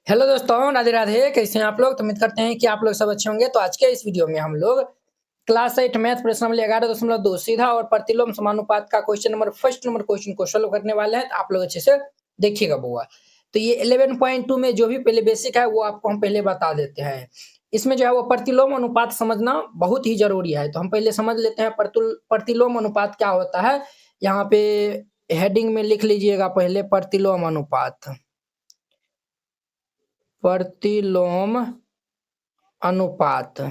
Hello दोस्तों, राधे राधे। कैसे हैं आप लोग? तो उम्मीद करते हैं कि आप लोग सब अच्छे होंगे। तो आज के इस वीडियो में हम लोग क्लास 8 मैथ प्रश्न नंबर 11.2 सीधा और प्रतिलोम समानुपात का question number first number question को सॉल्व करने वाले हैं। तो आप लोग अच्छे से देखिएगा बुआ। तो ये 11.2 में जो भी पहले बेसिक है वो आपको हम पहले बता देते हैं। इसमें जो है वो प्रतिलोम अनुपात समझना बहुत ही जरूरी है। तो हम पहले समझ लेते हैं प्रतिलोम अनुपात क्या होता है। यहाँ पे हेडिंग में लिख लीजिएगा पहले प्रतिलोम अनुपात। प्रतिलोम अनुपात।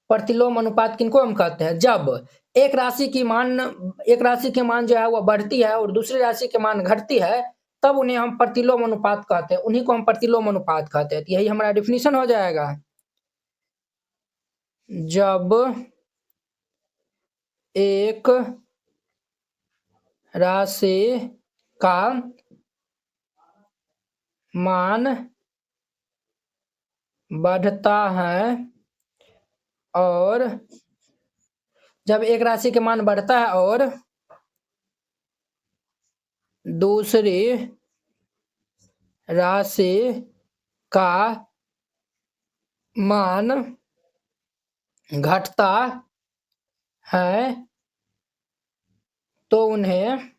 प्रतिलोम अनुपात किनको हम कहते हैं? जब एक राशि की मान जो है वह बढ़ती है और दूसरी राशि की मान घटती है, तब उन्हें हम प्रतिलोम अनुपात कहते हैं। उन्हीं को हम प्रतिलोम अनुपात कहते हैं। तो यही हमारा डिफिनीशन हो जाएगा। जब एक राशि का मान बढ़ता है और जब एक राशि का मान बढ़ता है और दूसरी राशि का मान घटता है तो उन्हें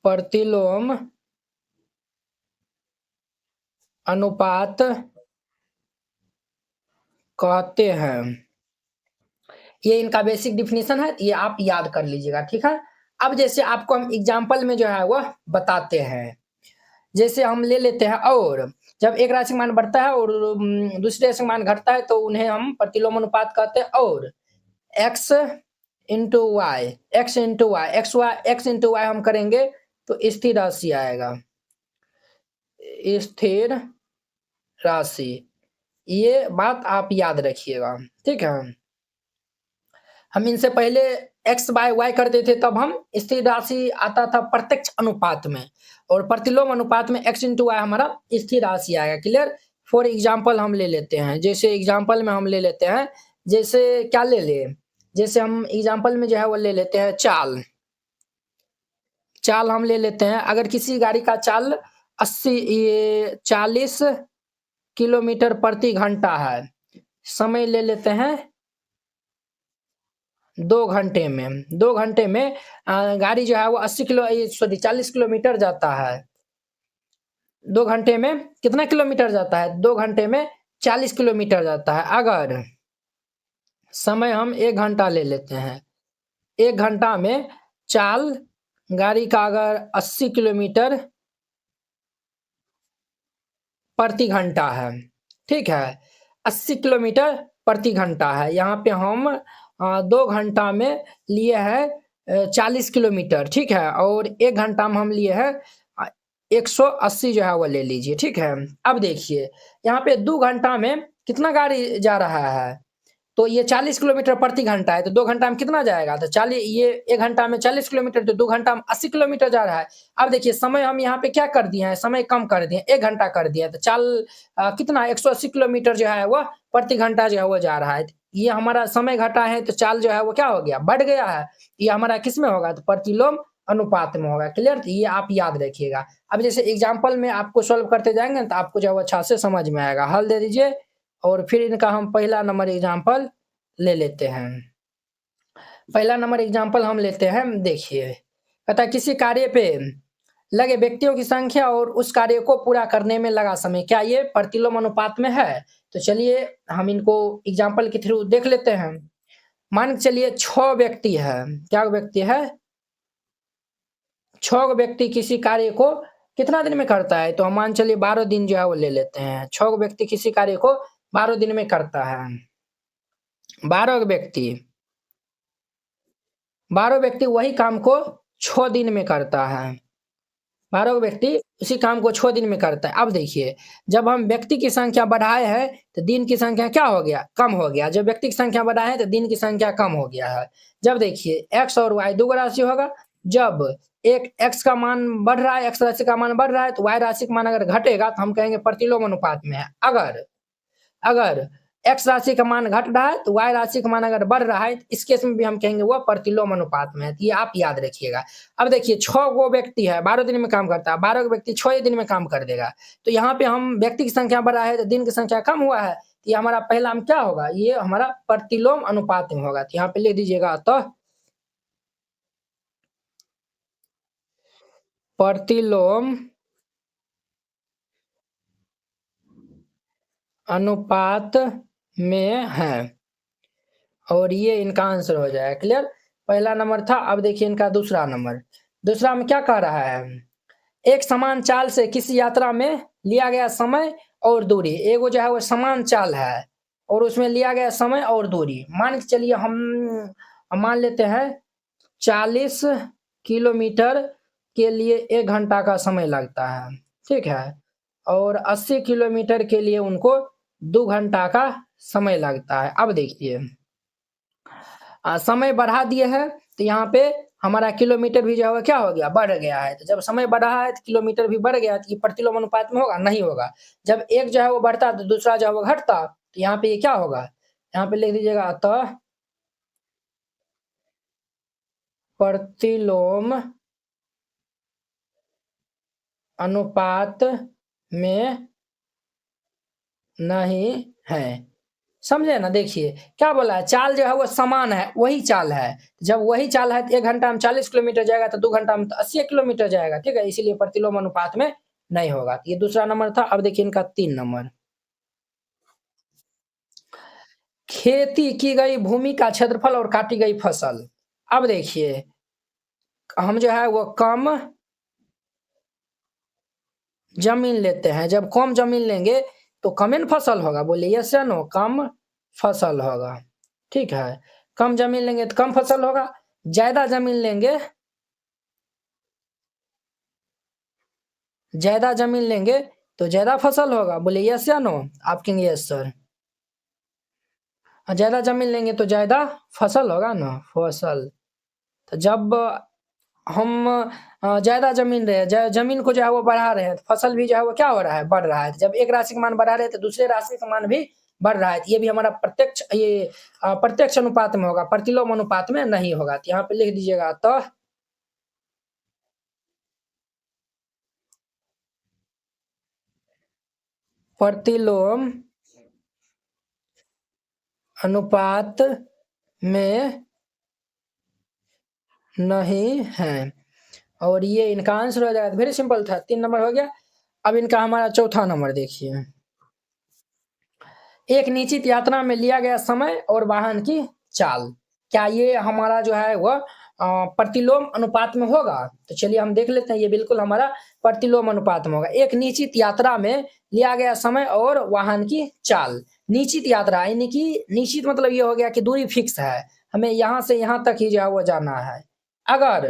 प्रतिलोम अनुपात कहते हैं। ये इनका बेसिक डिफिनीशन है। ये आप याद कर लीजिएगा, ठीक है। अब जैसे आपको हम एग्जाम्पल में जो है वह बताते हैं। जैसे हम ले लेते हैं, और जब एक राशि मान बढ़ता है और दूसरे राशि मान घटता है तो उन्हें हम प्रतिलोम अनुपात कहते हैं। और x इंटू वाई हम करेंगे तो स्थिर राशि आएगा। स्थिर राशि, ये बात आप याद रखिएगा, ठीक है। हम इनसे पहले x बाय वाई करते थे, तब हम स्थिर राशि आता था प्रत्यक्ष अनुपात में, और प्रतिलोम अनुपात में x इंटू वाई हमारा स्थिर राशि आएगा। क्लियर। फॉर एग्जाम्पल हम ले लेते हैं, जैसे एग्जाम्पल में हम ले लेते हैं, जैसे क्या ले ले, जैसे हम एग्जाम्पल में जो है वो ले लेते हैं चाल हम ले लेते हैं। अगर किसी गाड़ी का चाल 40 किलोमीटर प्रति घंटा है, समय ले लेते हैं 2 घंटे में गाड़ी जो है वो 40 किलोमीटर जाता है। 2 घंटे में कितना किलोमीटर जाता है? 2 घंटे में 40 किलोमीटर जाता है। अगर समय हम 1 घंटा ले लेते हैं, 1 घंटा में चाल गाड़ी का अगर 80 किलोमीटर प्रति घंटा है, ठीक है, 80 किलोमीटर प्रति घंटा है। यहाँ पे हम 2 घंटा में लिए हैं 40 किलोमीटर, ठीक है, और 1 घंटा में हम लिए हैं 180 जो है वो ले लीजिए, ठीक है। अब देखिए यहाँ पे 2 घंटा में कितना गाड़ी जा रहा है, तो ये 40 किलोमीटर प्रति घंटा है, तो 2 घंटा में कितना जाएगा? तो 40, ये 1 घंटा में 40 किलोमीटर, तो 2 घंटा में 80 किलोमीटर जा रहा है। अब देखिए समय हम यहाँ पे क्या कर दिए हैं, समय कम कर दिए, 1 घंटा कर दिया, तो कितना 180 किलोमीटर जो है वह प्रति घंटा जो है वो जा रहा है। ये हमारा समय घटा है, तो चाल जो है वो क्या हो गया, बढ़ गया है। ये हमारा किस में होगा? तो प्रतिलोम अनुपात में होगा। क्लियर। तो ये आप याद रखिएगा। अब जैसे एग्जाम्पल में आपको सोल्व करते जाएंगे तो आपको जो है वो अच्छा से समझ में आएगा। हल दे दीजिए, और फिर इनका हम पहला नंबर एग्जाम्पल ले लेते हैं। पहला नंबर एग्जाम्पल हम लेते हैं, देखिए कहता किसी कार्य पे लगे व्यक्तियों की संख्या और उस कार्य को पूरा करने में लगा समय, क्या ये प्रतिलोम अनुपात में है? तो चलिए हम इनको एग्जाम्पल के थ्रू देख लेते हैं। मान के चलिए 6 व्यक्ति है। क्या व्यक्ति है? 6 व्यक्ति किसी कार्य को कितना दिन में करता है? तो हम मान चलिए 12 दिन जो है वो ले लेते हैं। 6 व्यक्ति किसी कार्य को 12 दिन में करता है। 12 व्यक्ति वही काम को 6 दिन में करता है। 12 व्यक्ति उसी काम को 6 दिन में करता है। अब देखिए जब हम व्यक्ति की संख्या बढ़ाए हैं तो दिन की संख्या क्या हो गया? कम हो गया। जब व्यक्ति की संख्या बढ़ाए हैं तो दिन की संख्या कम हो गया है। जब देखिए x और y दो राशि होगा, जब एक x का मान बढ़ रहा है, x राशि का मान बढ़ रहा है, तो y राशि का मान अगर घटेगा तो हम कहेंगे प्रतिलोम अनुपात में है। अगर x राशि का मान घट रहा है तो y राशि का मान अगर बढ़ रहा है, इस केस में भी हम कहेंगे वह प्रतिलोम अनुपात में है। तो ये आप याद रखिएगा। अब देखिए 6 गो व्यक्ति है, 12 दिन में काम करता है, 12 व्यक्ति 6 दिन में काम कर देगा। तो यहाँ पे हम व्यक्ति की संख्या बढ़ा है तो दिन की संख्या कम हुआ है, तो ये हमारा पहला हम क्या होगा, ये हमारा प्रतिलोम अनुपात में होगा। तो यहाँ पे लिख दीजिएगा तो प्रतिलोम अनुपात में है, और ये इनका आंसर हो जाएगा। क्लियर? पहला नंबर था। अब देखिए इनका दूसरा नंबर। दूसरा में क्या कह रहा है, एक समान चाल से किसी यात्रा में लिया गया समय और दूरी। एगो जो है वो समान चाल है और उसमें लिया गया समय और दूरी। मान के चलिए हम मान लेते हैं 40 किलोमीटर के लिए 1 घंटा का समय लगता है, ठीक है, और 80 किलोमीटर के लिए उनको 2 घंटा का समय लगता है। अब देखिए समय बढ़ा दिए हैं तो यहाँ पे हमारा किलोमीटर भी जो है क्या हो गया, बढ़ गया है। तो जब समय बढ़ा है तो किलोमीटर भी बढ़ गया, तो ये प्रतिलोम अनुपात में होगा? नहीं होगा। जब एक जो है वो बढ़ता तो दूसरा जो है वो घटता, तो यहाँ पे ये क्या होगा, यहाँ पे लिख दीजिएगा अतः प्रतिलोम अनुपात में नहीं है। समझे ना? देखिए क्या बोला है, चाल जो है वो समान है, वही चाल है। जब वही चाल है तो 1 घंटा में 40 किलोमीटर जाएगा तो 2 घंटा में तो 80 किलोमीटर जाएगा, ठीक है, इसीलिए प्रतिलोम अनुपात में नहीं होगा। ये दूसरा नंबर था। अब देखिए इनका 3 नंबर, खेती की गई भूमि का क्षेत्रफल और काटी गई फसल। अब देखिए हम जो है वो कम जमीन लेते हैं, जब कम जमीन लेंगे तो कम न फसल होगा। बोलिए यस या नो? कम फसल होगा, ठीक है। कम जमीन लेंगे तो कम फसल होगा, ज्यादा जमीन लेंगे, ज्यादा जमीन लेंगे तो ज्यादा फसल होगा। बोलिए यस या नो? आप कहेंगे यस सर। ज्यादा जमीन लेंगे तो ज्यादा फसल होगा ना, फसल। तो जब हम ज्यादा जमीन रहे, जमीन को जो है वो बढ़ा रहे हैं, तो फसल भी जो है वो क्या हो रहा है, बढ़ रहा है। जब एक राशि का मान बढ़ा रहे हैं तो दूसरे राशि का मान भी बढ़ रहा है। ये भी हमारा प्रत्यक्ष, ये प्रत्यक्ष अनुपात में होगा, प्रतिलोम अनुपात में नहीं होगा। तो यहाँ पे लिख दीजिएगा तो प्रतिलोम अनुपात में नहीं है, और ये इनका आंसर हो जाएगा। वेरी सिंपल था, 3 नंबर हो गया। अब इनका हमारा चौथा नंबर देखिए, एक निश्चित यात्रा में लिया गया समय और वाहन की चाल। क्या ये हमारा जो है वह प्रतिलोम अनुपात में होगा? तो चलिए हम देख लेते हैं। ये बिल्कुल हमारा प्रतिलोम अनुपात में होगा। एक निश्चित यात्रा में लिया गया समय और वाहन की चाल। निश्चित यात्रा यानी कि निश्चित मतलब ये हो गया कि दूरी फिक्स है, हमें यहाँ से यहाँ तक ही जो है वो जाना है। अगर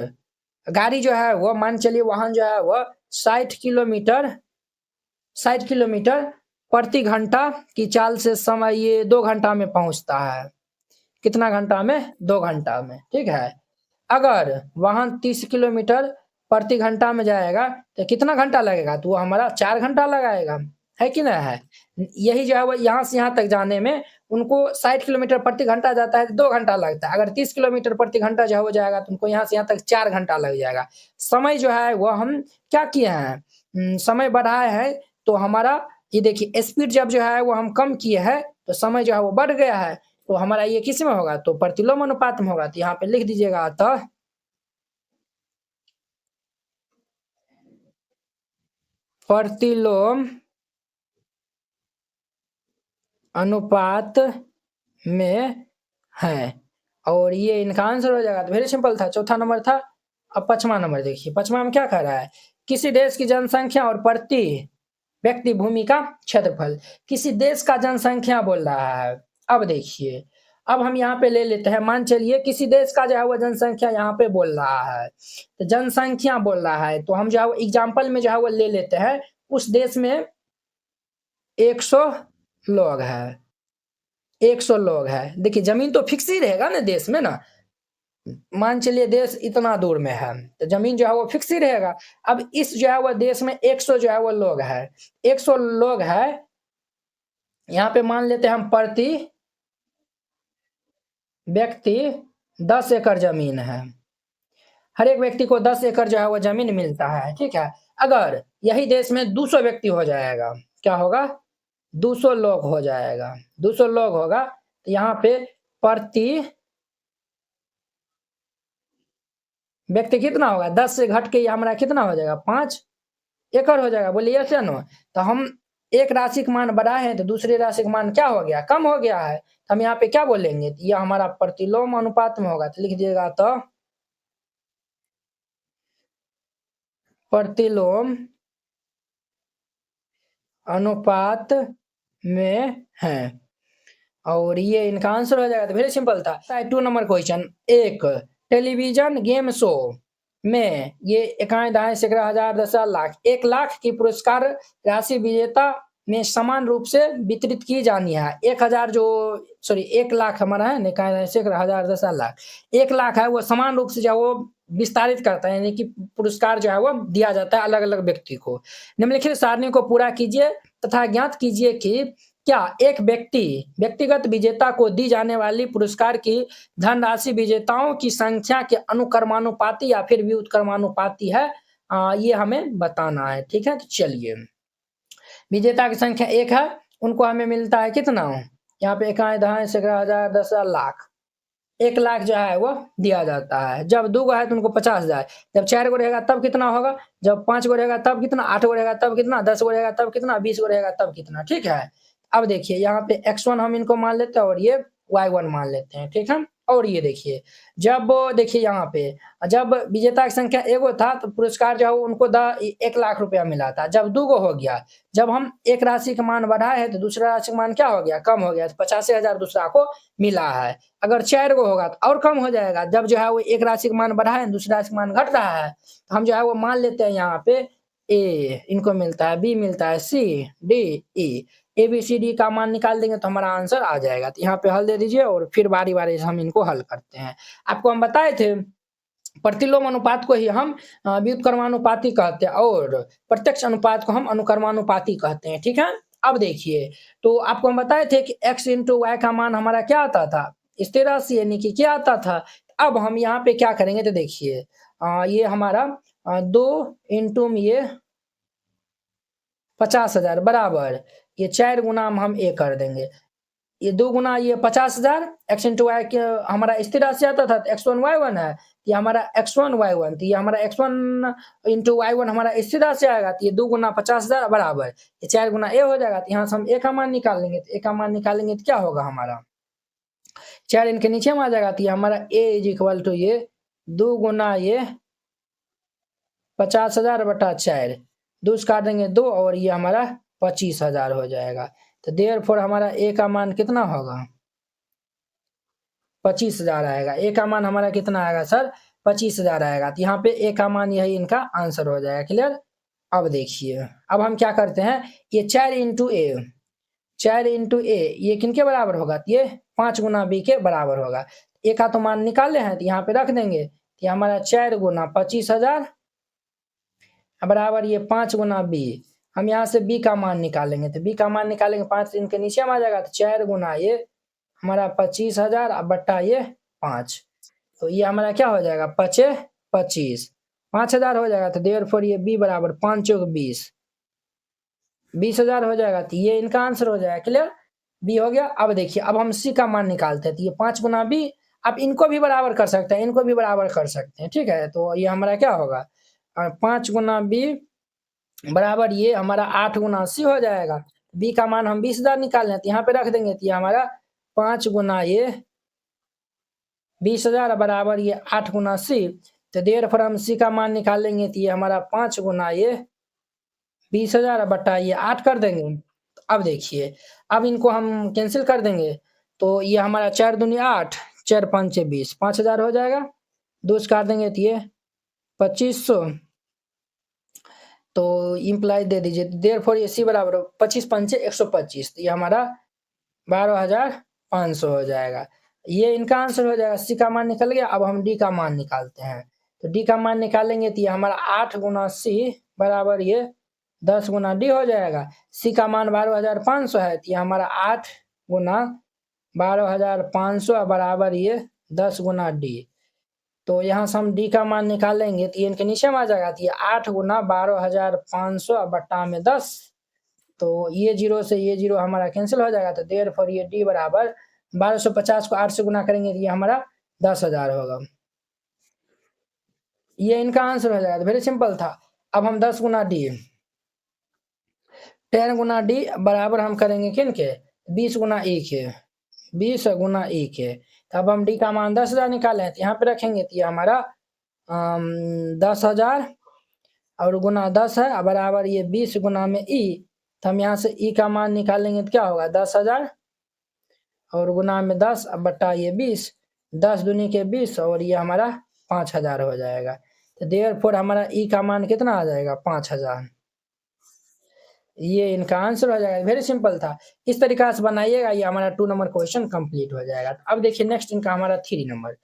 गाड़ी जो है वो मान चलिए वाहन जो है वह 60 किलोमीटर प्रति घंटा की चाल से समय ये 2 घंटा में पहुंचता है। कितना घंटा में? 2 घंटा में, ठीक है। अगर वाहन 30 किलोमीटर प्रति घंटा में जाएगा तो कितना घंटा लगेगा? तो वो हमारा 4 घंटा लगाएगा, है कि नहीं है? यही जो है वो यहाँ से यहाँ तक जाने में उनको 60 किलोमीटर प्रति घंटा जाता है तो 2 घंटा लगता है। अगर 30 किलोमीटर प्रति घंटा जो है वो जाएगा तो उनको यहाँ से यहाँ तक 4 घंटा लग जाएगा। समय जो है वो हम क्या किए हैं, समय बढ़ाए हैं, तो हमारा ये देखिए स्पीड जब जो है वो हम कम किए हैं तो समय जो है वो बढ़ गया है। तो हमारा ये किस में होगा? तो प्रतिलोम अनुपात में होगा। तो यहाँ पे लिख दीजिएगा तो प्रतिलोम अनुपात में है, और ये इनका आंसर हो जाएगा। तो वेरी सिंपल था, चौथा नंबर था। अब 5वां नंबर देखिए, 5वां में क्या कह रहा है, किसी देश की जनसंख्या और प्रति व्यक्ति भूमि का क्षेत्रफल। किसी देश का जनसंख्या बोल रहा है। अब देखिए, अब हम यहाँ पे ले लेते हैं, मान चलिए किसी देश का जो है वो जनसंख्या यहाँ पे बोल रहा है, तो जनसंख्या बोल रहा है तो हम जो है वो एग्जाम्पल में जो है वो ले लेते हैं, उस देश में 100 लोग है, 100 लोग है। देखिए जमीन तो फिक्स ही रहेगा ना देश में ना, मान चलिए देश इतना दूर में है तो जमीन जो है वो फिक्स ही रहेगा। अब इस जो है वो देश में 100 जो है वो लोग है, 100 लोग है, यहाँ पे मान लेते हैं हम प्रति व्यक्ति 10 एकड़ जमीन है। हर एक व्यक्ति को 10 एकड़ जो है वो जमीन मिलता है, ठीक है। अगर यही देश में 200 व्यक्ति हो जाएगा, क्या होगा? 200 लोग हो जाएगा, 200 लोग होगा तो यहाँ पे प्रति व्यक्ति कितना होगा? 10 से घट के ये हमारा कितना हो जाएगा? 5 एकड़ हो जाएगा। बोलिए यस या नो? तो हम एक राशि का मान बढ़ाए हैं तो दूसरी राशि का मान क्या हो गया? कम हो गया है। हम यहाँ पे क्या बोलेंगे? तो यह हमारा प्रतिलोम अनुपात में होगा, तो लिख दिएगा तो प्रतिलोम अनुपात में है, और ये इनका आंसर हो जाएगा। तो वेरी सिंपल था। 2 नंबर क्वेश्चन, एक टेलीविजन गेम शो में ये इकाई दहाई सैकड़ा हजार 10,000 लाख 1 लाख की पुरस्कार राशि विजेता में समान रूप से वितरित की जानी है। 1,000 जो सॉरी 1 लाख हमारा है, इकाई दहाई सैकड़ा हजार 10,000 लाख 1 लाख है, वो समान रूप से जो है वो विस्तारित करता है, यानी कि पुरस्कार जो है वो दिया जाता है अलग अलग व्यक्ति को। निम्नलिखित सारणी को पूरा कीजिए तथा ज्ञात कीजिए कि क्या एक व्यक्तिगत विजेता को दी जाने वाली पुरस्कार की धनराशि विजेताओं की संख्या के अनुक्रमानुपाती या फिर व्युत्क्रमानुपाती है? ये हमें बताना है, ठीक है। तो चलिए, विजेता की संख्या 1 है, उनको हमें मिलता है कितना? यहाँ पे इकाई दहाई सैकड़ा हजार 10,000 लाख 1 लाख जो है वो दिया जाता है। जब 2 गो है तो उनको 50,000, जब 4 गो रहेगा तब कितना होगा? जब 5 गो रहेगा तब कितना? 8 गो रहेगा तब कितना? 10 गो रहेगा तब कितना? 20 गो रहेगा तब कितना? ठीक है। अब देखिए यहाँ पे x1 हम इनको मान लेते हैं और ये y1 मान लेते हैं, ठीक है। और ये देखिए, जब देखिए यहाँ पे जब विजेता की संख्या एगो था तो पुरस्कार जो है उनको 1 लाख रुपया मिला था। जब 2 गो हो गया, जब हम एक राशि का मान बढ़ाए है तो दूसरा राशि का मान क्या हो गया? कम हो गया, तो 85,000 दूसरा को मिला है। अगर 4 गो होगा तो और कम हो जाएगा। जब जो है वो एक राशि का मान बढ़ा है, दूसरा राशि का मान घट रहा है, तो हम जो है वो मान लेते हैं यहाँ पे ए इनको मिलता है, बी मिलता है, C D E, A B C D का मान निकाल देंगे तो हमारा आंसर आ जाएगा। तो यहाँ पे हल दे दीजिए और फिर बारी बारी से हम इनको हल करते हैं। आपको हम बताए थे प्रतिलोम अनुपात को ही हम व्युत्क्रमानुपाती कहते हैं और प्रत्यक्ष अनुपात को हम अनुक्रमानुपाती कहते हैं, ठीक है। अब देखिए, तो आपको हम बताए थे कि x इंटू वाई का मान हमारा क्या आता था? स्थिर राशि, यानी कि क्या आता था। अब हम यहाँ पे क्या करेंगे तो देखिए, ये हमारा 2 इंटू ये 50,000 बराबर ये 4 गुना हम ए कर देंगे। ये 2 गुना ये 50,000 x इंटू वाई के हमारा स्थिर राशि आता था, x1 y1 है, ये हमारा x1 y1, तो ये हमारा x1 इंटू y1 हमारा स्थिर राशि आएगा, तो ये 2 गुना 50,000 बराबर ये 4 गुना ए हो जाएगा। तो यहाँ से हम ए का मान निकालेंगे, तो ए का मान निकालेंगे तो क्या होगा हमारा? 4 इनके नीचे में आ जाएगा, तो ये हमारा ए इज इक्वल टू ये 2 गुना ये 50,000 बटा 4, 2 से काट देंगे 2 और ये हमारा 25,000 हो जाएगा। तो देयरफॉर हमारा ए का मान कितना होगा? 25,000 आएगा। ए का मान हमारा कितना आएगा सर? 25,000 आएगा। तो यहाँ पे ए का मान यही इनका आंसर हो जाएगा। क्लियर? अब देखिए, अब हम क्या करते हैं, ये 4 इंटू ए 4 इंटू ए ये किनके बराबर होगा? तो ये 5 गुना बी के बराबर होगा। ए का तो मान निकाले हैं, तो यहाँ पे रख देंगे, तो हमारा 4 गुना 25,000 बराबर ये 5 गुना बी। हम यहाँ से बी का मान निकालेंगे, तो बी का मान निकालेंगे 5 इनके नीचे में आ जाएगा, तो 4 गुना ये हमारा 25,000 बट्टा ये 5, तो ये हमारा क्या हो जाएगा? 25 5,000 हो जाएगा। तो देयरफॉर ये बी बराबर 5 चौक 20 20,000 हो जाएगा। तो ये इनका आंसर हो जाएगा। क्लियर? बी हो गया। अब देखिए, अब हम सी का मान निकालते हैं, तो ये 5 गुना बी, आप इनको भी बराबर कर सकते हैं, इनको भी बराबर कर सकते हैं, ठीक है। तो ये हमारा क्या होगा? 5 गुना बी बराबर ये हमारा 8 गुना सी हो जाएगा। बी का मान हम 20,000 निकाल लें, तो यहाँ पे रख देंगे, तो ये हमारा 5 गुना ये 20,000 बराबर ये 8 गुना सी। तो देयरफॉर हम सी का मान निकालेंगे, तो ये हमारा 5 गुना ये 20,000 बटा ये 8 कर देंगे। तो अब देखिए, अब इनको हम कैंसिल कर देंगे, तो ये हमारा 4 दूनी 8 4 5 20 5,000 हो जाएगा। 2 से काट देंगे तो ये 2500, तो इम्प्लाई दे दीजिए। देयरफॉर ये सी बराबर 25 पंचे 125, तो ये हमारा 12,500 हो जाएगा। ये इनका आंसर हो जाएगा। सी का मान निकल गया। अब हम डी का मान निकालते हैं, तो डी का मान निकालेंगे, तो ये हमारा 8 गुना सी बराबर ये 10 गुना डी हो जाएगा। सी का मान 12,500 है, तो ये हमारा 8 गुना 12,500 बराबर ये 10 गुना डी। तो यहाँ से हम डी का मान निकालेंगे तो ये इनके नीचे में आ जाएगा, तो ये 8 गुना 12,500 बट्टा में 10। तो ये जीरो से ये जीरो हमारा कैंसिल हो जाएगा। तो देयरफॉर ये डी बराबर 1250 को 8 से गुना करेंगे तो ये हमारा 10,000 होगा। ये इनका आंसर हो जाएगा। वेरी सिंपल था। अब हम 10 गुना डी 10 गुना डी बराबर हम करेंगे किन के 20 गुना ए के 20 गुना ए के। तो अब हम डी का मान 10,000 निकालें तो यहाँ पे रखेंगे तो ये हमारा 10,000 और गुना 10 है बराबर ये 20 गुना में ई। तो हम यहाँ से ई का मान निकालेंगे तो क्या होगा 10,000 और गुना में 10 बट्टा ये 20, 10 दूनी के 20 और ये हमारा 5,000 हो जाएगा। तो देयरफॉर हमारा ई का मान कितना आ जाएगा 5,000। ये इनका आंसर हो जाएगा। वेरी सिंपल था। इस तरीका से बनाइएगा, ये हमारा 2 नंबर क्वेश्चन कंप्लीट हो जाएगा। अब देखिए नेक्स्ट इनका हमारा 3 नंबर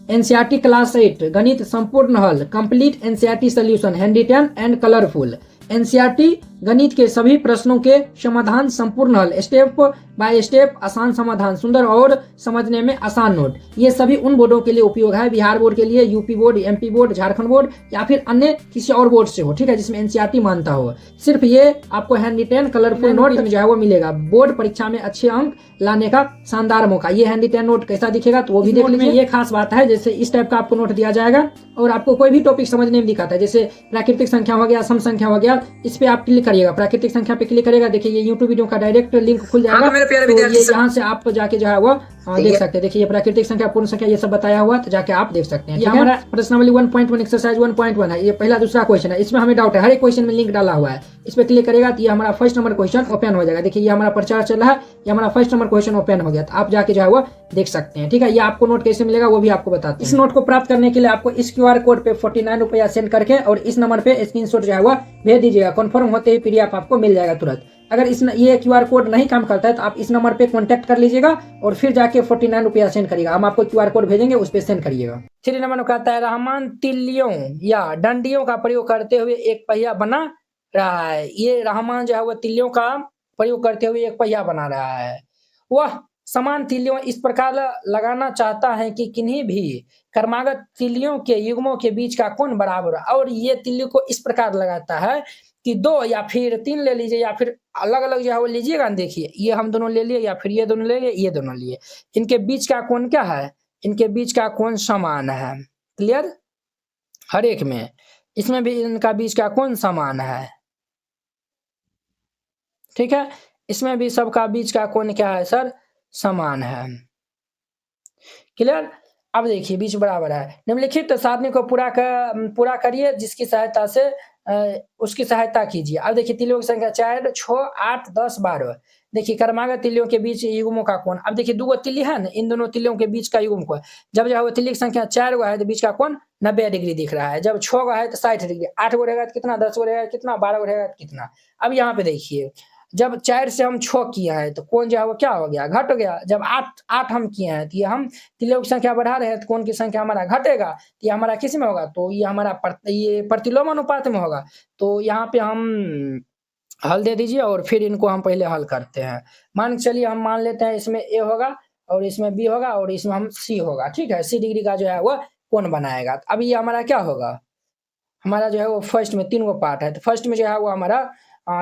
एनसीईआरटी क्लास 8 गणित संपूर्ण हल complete NCERT solution handwritten and colourful. NCERT गणित के सभी प्रश्नों के समाधान संपूर्ण हल स्टेप बाय स्टेप आसान समाधान सुंदर और समझने में आसान नोट। ये सभी उन बोर्डों के लिए उपयोग है, बिहार बोर्ड के लिए, UP board, MP board, Jharkhand board या फिर अन्य किसी और बोर्ड से हो, ठीक है, जिसमें एनसीईआरटी मानता हो। सिर्फ ये आपको हैंड रिटन कलरफुल नोट जो है वो मिलेगा। बोर्ड परीक्षा में अच्छे अंक लाने का शानदार मौका। ये हैंड रिटन नोट कैसा दिखेगा तो वो भी देख लीजिए। ये खास बात है, जैसे इस टाइप का आपको नोट दिया जाएगा और आपको कोई भी टॉपिक समझने में दिखाता है, जैसे प्राकृतिक संख्या हो गया, सम संख्या हो गया, इस पे आप क्लिक करिएगा, प्राकृतिक संख्या पे क्लिक करेगा, देखिए ये यूट्यूब वीडियो का डायरेक्ट लिंक खुल जाएगा। तो ये यहाँ से आप जाके जो है वो देख सकते हैं। देखिए ये प्राकृतिक संख्या, पूर्ण संख्या, ये सब बताया हुआ, तो जाके आप देख सकते हैं। ये हमारा प्रश्नावली 1.1 एक्सरसाइज 1.1 है। ये पहला दूसरा क्वेश्चन है, इसमें हमें डाउट है, हर एक क्वेश्चन में लिंक डाला हुआ है। इस पे क्लिक करेगा तो ये हमारा फर्स्ट नंबर क्वेश्चन ओपन हो जाएगा। देखिए ये हमारा प्रचार चल रहा है, ये हमारा फर्स्ट नंबर क्वेश्चन ओपन हो गया। तो आप जाके जो है वो देख सकते हैं, ठीक है। ये आपको नोट कैसे मिलेगा वो भी आपको बताते हैं। इस नोट को प्राप्त करने के लिए आपको इस QR कोड पे 49 रुपया सेंड करके और इस नंबर पे स्क्रीनशॉट जो है वो भेज दीजिएगा। कन्फर्म होते ही PDF आपको मिल जाएगा तुरंत। अगर ये QR कोड नहीं काम करता है तो आप इस नंबर पे कांटेक्ट कर लीजिएगा और फिर जाके 49 रुपया सेंड करिएगा। हम आपको QR कोड भेजेंगे, उस पे सेंड करिएगा। 3 नंबर में कहता है रहमान तिल्लियों या डंडियों का प्रयोग करते हुए एक पहिया बना रहा है। ये रहमान जो है वो तिल्लियों का प्रयोग करते हुए एक पहिया बना रहा है। वह समान तिल्लियों इस प्रकार लगाना चाहता है कि किन्हीं भी क्रमागत तिल्लियों के युग्मों के बीच का कोण बराबर, और ये तिल्ली को इस प्रकार लगाता है कि 2 या फिर 3 ले लीजिए या फिर अलग अलग जो है वो लीजिएगा। देखिए ये हम दोनों ले लिए या फिर ये दोनों ले लिए, ये दोनों लिए, इनके बीच का कोण क्या है, इनके बीच का कोण समान है। क्लियर, हर एक में, इसमें भी इनका बीच का कोण समान है, ठीक है। इसमें भी सबका बीच का कोण क्या है सर, समान है। क्लियर। अब देखिए बीच बराबर है। निम्नलिखित सारणी को पूरा करिए जिसकी सहायता से उसकी सहायता कीजिए। अब देखिए तिल्लियों की संख्या 4, 6, 8, 10, 12। देखिए क्रमागत तिल्लियों के बीच युग्मों का कोण। अब देखिए 2 तिल्ली है ना, इन दोनों तिल्लियों के बीच का युग्म कोण, जब जो है वो तिल्ली की संख्या 4 है तो बीच का कोण 90 डिग्री दिख रहा है। जब 6 है तो 60 डिग्री, 8 रहेगा तो कितना, 10 रहेगा कितना, 12 रहेगा तो कितना। अब यहाँ पे देखिए जब 4 से हम 6 किए हैं तो कोण जो है वो क्या हो गया, घट गया। जब 8 हम किए हैं तो ये हम तिल्लियों की संख्या बढ़ा रहे हैं तो कोण की संख्या हमारा घटेगा। तो ये हमारा किस में होगा, तो ये हमारा ये प्रतिलोम अनुपात में होगा। तो यहाँ पे हम हल दे दीजिए और फिर इनको हम पहले हल करते हैं। मान चलिए हम मान लेते हैं इसमें A होगा और इसमें B होगा और इसमें हम C होगा, ठीक है। 80 डिग्री का जो है वो कोण बनाएगा। अब ये हमारा क्या होगा, हमारा जो है वो फर्स्ट में 3 गो पार्ट है। तो फर्स्ट में जो है वो हमारा